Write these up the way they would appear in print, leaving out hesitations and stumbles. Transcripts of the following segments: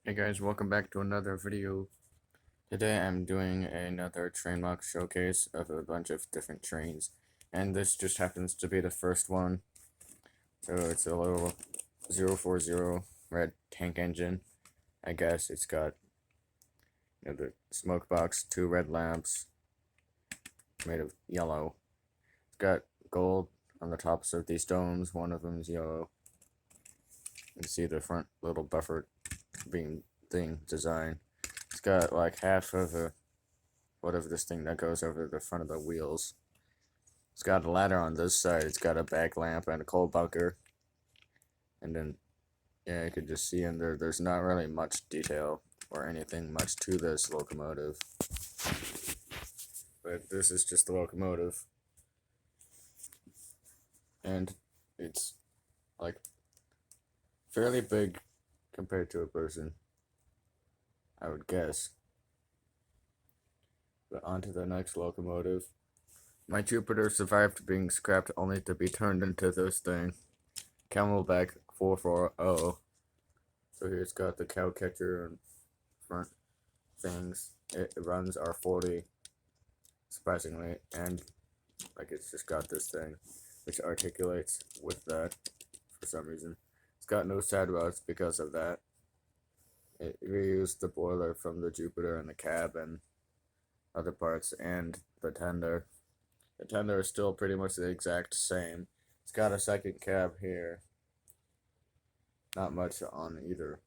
Hey guys, welcome back to another video. Today I'm doing another train mock showcase of a bunch of different trains, and this just happens to be the first one. So it's a little 040 red tank engine. I guess it's got the smoke box, two red lamps made of yellow. It's got gold on the tops of these domes, one of them is yellow. You can see the front little buffer beam thing design. It's got like half of a whatever this thing that goes over the front of the wheels. It's got a ladder on this side. It's got a back lamp and a coal bunker. And then, yeah, you could just see in there, there's not really much detail or anything much to this locomotive. But this is just the locomotive. And it's like fairly big compared to a person, I would guess. But on to the next locomotive. My Jupiter survived being scrapped only to be turned into this thing. Camelback 440. So here it's got the cow catcher and front things. It runs R40, surprisingly, and like it's just got this thing which articulates with that for some reason. It's got no sidewalls because of that. It reused the boiler from the Jupiter and the cab and other parts and the tender. The tender is still pretty much the exact same. It's got a second cab here. Not much on either.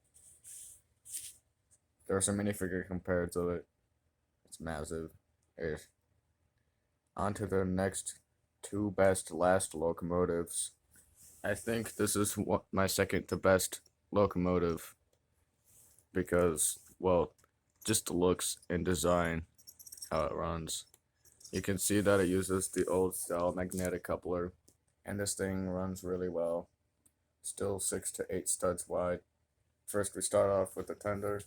There's a minifigure compared to it. It's massive. Ish. On to the next two best last locomotives. I think this is my second to best locomotive because, well, just the looks and design, how it runs. You can see that it uses the old style magnetic coupler, and this thing runs really well. Still 6 to 8 studs wide. First, we start off with the tender.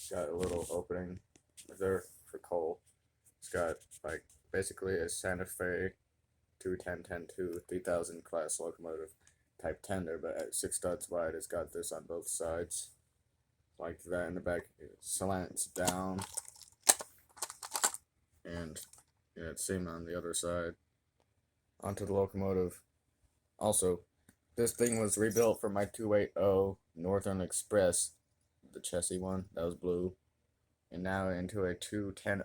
Got a little opening there for coal. It's got like basically a Santa Fe 210-10-2 3000 class locomotive type tender, but at 6 studs wide, it's got this on both sides. Like that in the back, it slants down, and yeah, it's same on the other side. Onto the locomotive. Also, this thing was rebuilt for my 280 Northern Express, the chassis one that was blue, and now into a 210,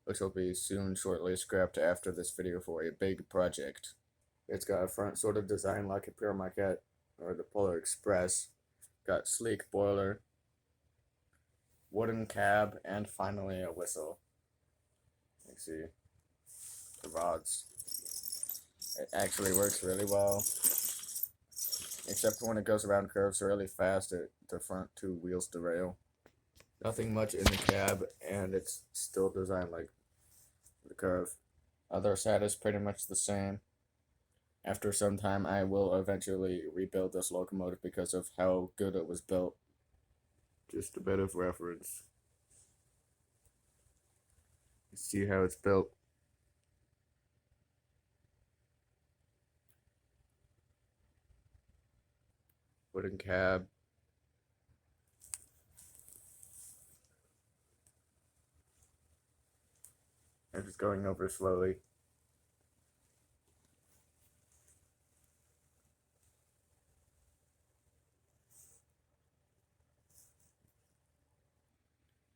which will be soon shortly scrapped after this video for a big project. It's got a front sort of design like a Pure Maquette or the Polar Express. Got sleek boiler, wooden cab, and finally a whistle. You see the rods. It actually works really well, except when it goes around curves really fast. The front two wheels derail. Nothing much in the cab, and it's still designed like the curve. Other side is pretty much the same. After some time, I will eventually rebuild this locomotive because of how good it was built. Just a bit of reference. See how it's built. Wooden cab. I'm just going over slowly.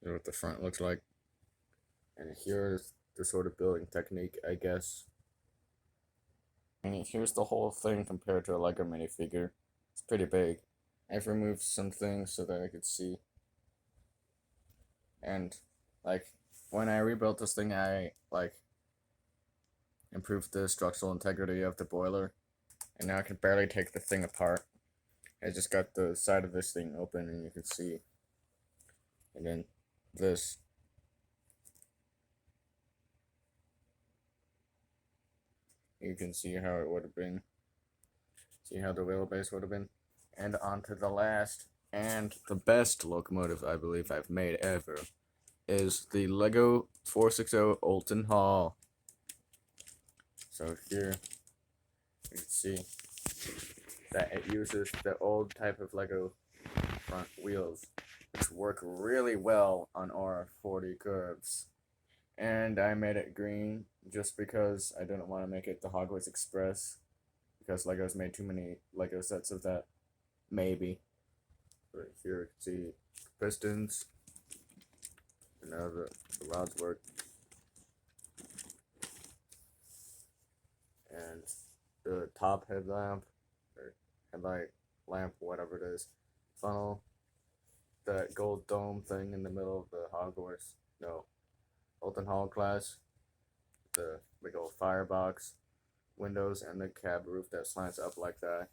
You know what the front looks like. And here's the sort of building technique, I guess. And here's the whole thing compared to a Lego minifigure. It's pretty big. I've removed some things so that I could see. And like when I rebuilt this thing, I like improved the structural integrity of the boiler, and now I can barely take the thing apart. I just got the side of this thing open, and you can see. And then this. You can see how it would have been. See how the wheelbase would have been. And on to the last and the best locomotive I believe I've made ever is the Lego 460 Olton Hall. So here you can see that it uses the old type of Lego front wheels which work really well on R40 curves. And I made it green just because I didn't want to make it the Hogwarts Express, because Legos made too many Lego sets of that. Maybe. Right here, see pistons. And now the rods work. And the top headlamp, or headlight lamp, whatever it is, funnel, that gold dome thing in the middle of the Hogwarts, no, Holton Hall class, the big old firebox, windows, and the cab roof that slants up like that,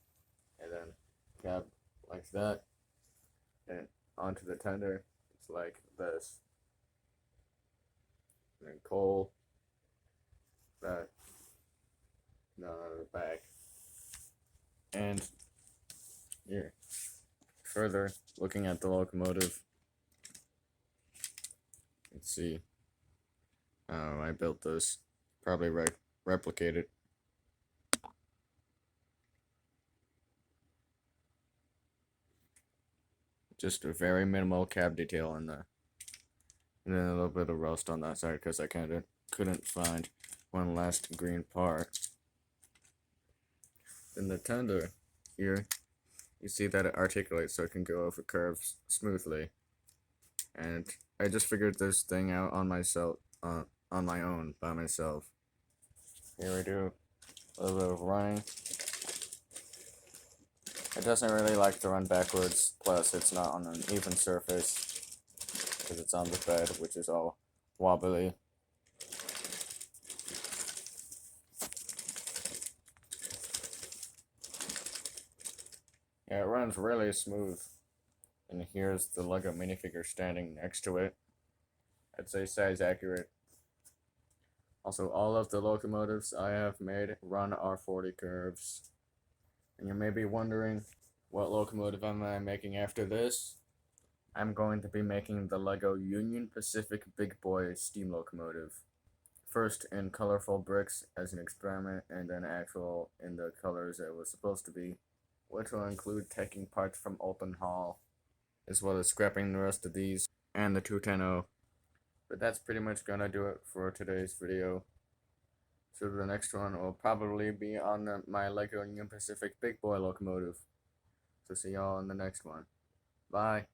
and then cab like that, and onto the tender, it's like this, and then coal, that, no, the back, and here, further, looking at the locomotive, let's see, I built this, probably replicate it. Just a very minimal cab detail in there. And then a little bit of rust on that side because I couldn't find one last green part. Then the tender here, you see that it articulates so it can go over curves smoothly. And I just figured this thing out on myself, on my own, by myself. Here we do a little bit of running. It doesn't really like to run backwards, plus it's not on an even surface, because it's on the bed, which is all wobbly. Yeah, it runs really smooth. And here's the Lego minifigure standing next to it. I'd say size accurate. Also, all of the locomotives I have made run R40 curves. And you may be wondering, what locomotive am I making after this? I'm going to be making the Lego Union Pacific Big Boy steam locomotive. First in colorful bricks as an experiment, and then actual in the colors it was supposed to be, which will include taking parts from Alton Hall, as well as scrapping the rest of these, and the 210. But that's pretty much gonna do it for today's video. So the next one will probably be on my Lego Union Pacific Big Boy locomotive. So see y'all in the next one. Bye.